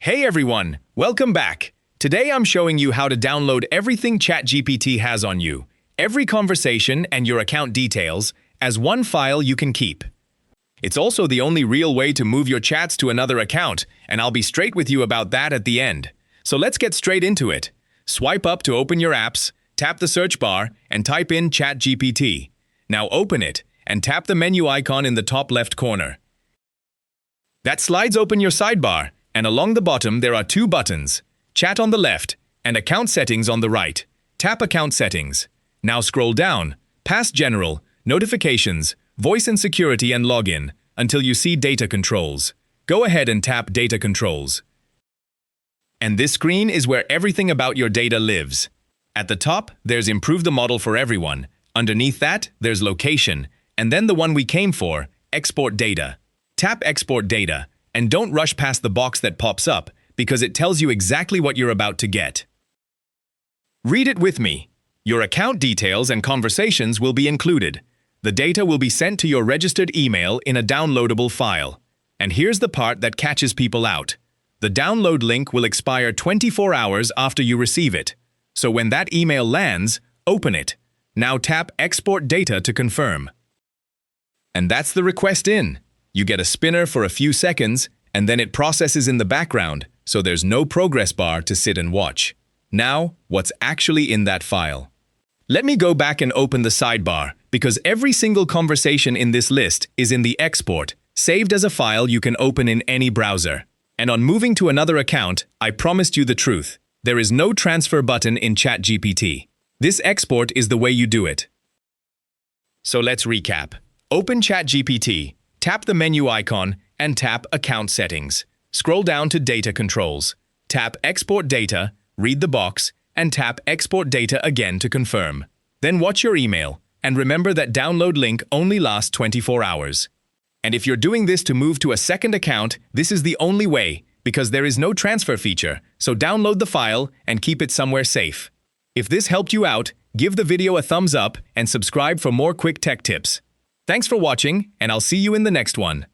Hey everyone, welcome back. Today I'm showing you how to download everything ChatGPT has on you, every conversation and your account details, as one file you can keep. It's also the only real way to move your chats to another account, and I'll be straight with you about that at the end. So let's get straight into it. Swipe up to open your apps, tap the search bar, and type in ChatGPT. Now open it, and tap the menu icon in the top left corner. That slides open your sidebar, and along the bottom there are two buttons, Chat on the left and Account Settings on the right. Tap Account Settings. Now scroll down, past General, Notifications, Voice and Security and Login, until you see Data Controls. Go ahead and tap Data Controls. And this screen is where everything about your data lives. At the top, there's Improve the Model for Everyone. Underneath that, there's Location, and then the one we came for, Export Data. Tap Export Data, and don't rush past the box that pops up, because it tells you exactly what you're about to get. Read it with me. Your account details and conversations will be included. The data will be sent to your registered email in a downloadable file. And here's the part that catches people out. The download link will expire 24 hours after you receive it. So when that email lands, open it. Now tap Export Data to confirm. And that's the request in. You get a spinner for a few seconds, and then it processes in the background, so there's no progress bar to sit and watch. Now, what's actually in that file? Let me go back and open the sidebar, because every single conversation in this list is in the export, saved as a file you can open in any browser. And on moving to another account, I promised you the truth. There is no transfer button in ChatGPT. This export is the way you do it. So let's recap. Open ChatGPT. Tap the menu icon and tap Account Settings. Scroll down to Data Controls. Tap Export Data, read the box, and tap Export Data again to confirm. Then watch your email, and remember that download link only lasts 24 hours. And if you're doing this to move to a second account, this is the only way, because there is no transfer feature, so download the file and keep it somewhere safe. If this helped you out, give the video a thumbs up and subscribe for more quick tech tips. Thanks for watching, and I'll see you in the next one.